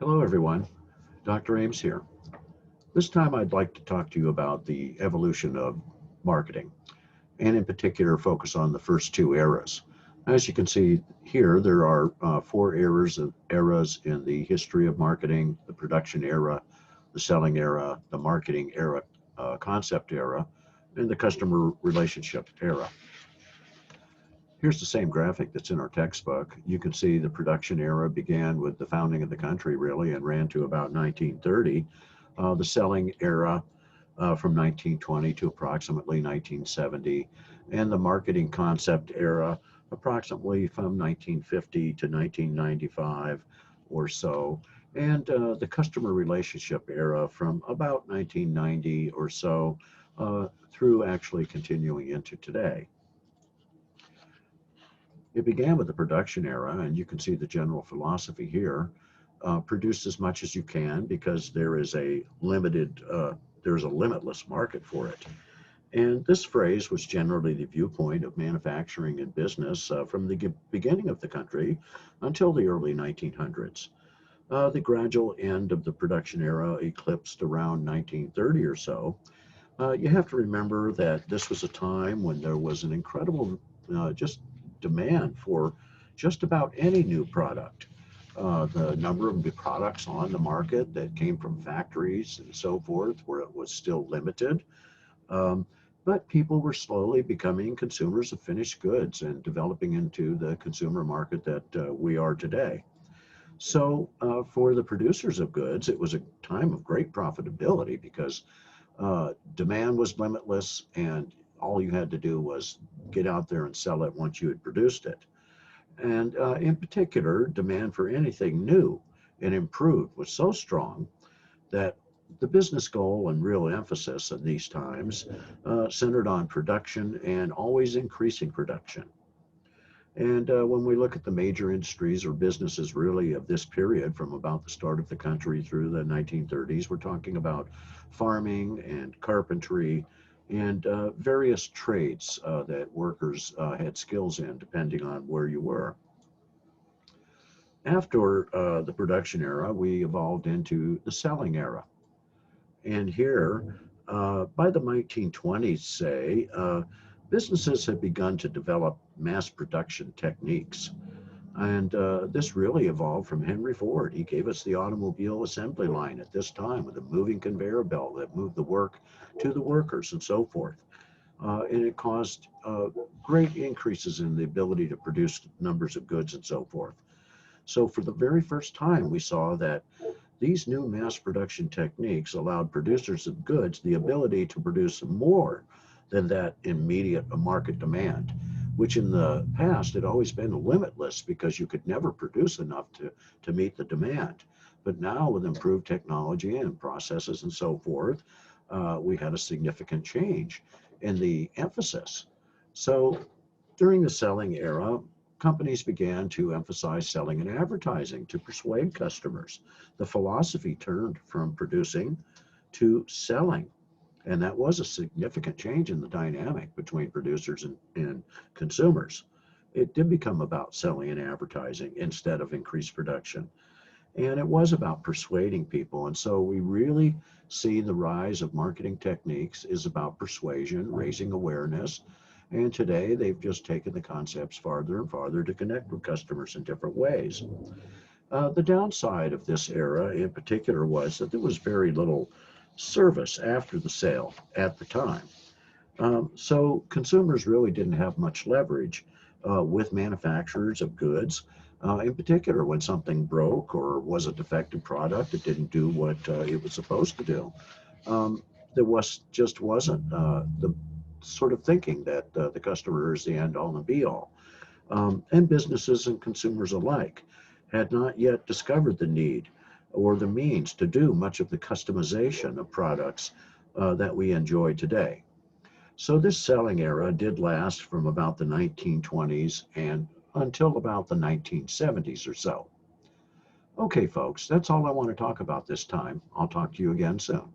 Hello, everyone. Dr. Ames here. This time, I'd like to talk to you about the evolution of marketing, and in particular, focus on the first two eras. As you can see here, there are four eras in the history of marketing: the production era, the selling era, the marketing era, concept era, and the customer relationship era. Here's the same graphic that's in our textbook. You can see the production era began with the founding of the country, really, and ran to about 1930. The selling era from 1920 to approximately 1970, and the marketing concept era approximately from 1950 to 1995 or so, and the customer relationship era from about 1990 or so through actually continuing into today. It began with the production era, and you can see the general philosophy here. Produce as much as you can because there's a limitless market for it. And this phrase was generally the viewpoint of manufacturing and business from the beginning of the country until the early 1900s. The gradual end of the production era eclipsed around 1930 or so. You have to remember that this was a time when there was an incredible just demand for just about any new product. The number of new products on the market that came from factories and so forth, where it was still limited. Um, but people were slowly becoming consumers of finished goods and developing into the consumer market that we are today. So, for the producers of goods, it was a time of great profitability because demand was limitless, and all you had to do was get out there and sell it once you had produced it. And in particular, demand for anything new and improved was so strong that the business goal and real emphasis in these times centered on production and always increasing production. And when we look at the major industries or businesses really of this period, from about the start of the country through the 1930s, we're talking about farming and carpentry and various trades that workers had skills in, depending on where you were. After the production era, we evolved into the selling era. And here, by the 1920s, say, businesses had begun to develop mass production techniques. And this really evolved from Henry Ford. He gave us the automobile assembly line at this time with a moving conveyor belt that moved the work to the workers and so forth. And it caused great increases in the ability to produce numbers of goods and so forth. So for the very first time, we saw that these new mass production techniques allowed producers of goods the ability to produce more than that immediate market demand, which in the past had always been limitless because you could never produce enough to meet the demand. But now, with improved technology and processes and so forth, we had a significant change in the emphasis. So during the selling era, companies began to emphasize selling and advertising to persuade customers. The philosophy turned from producing to selling. And that was a significant change in the dynamic between producers and consumers. It did become about selling and advertising instead of increased production. And it was about persuading people. And so we really see the rise of marketing techniques is about persuasion, raising awareness. And today they've just taken the concepts farther and farther to connect with customers in different ways. The downside of this era in particular was that there was very little service after the sale at the time. So consumers really didn't have much leverage with manufacturers of goods. In particular, when something broke or was a defective product, it didn't do what it was supposed to do. Um, there just wasn't the sort of thinking that the customer is the end all and be all. And businesses and consumers alike had not yet discovered the need or the means to do much of the customization of products that we enjoy today. So this selling era did last from about the 1920s and until about the 1970s or so. Okay, folks, that's all I want to talk about this time. I'll talk to you again soon.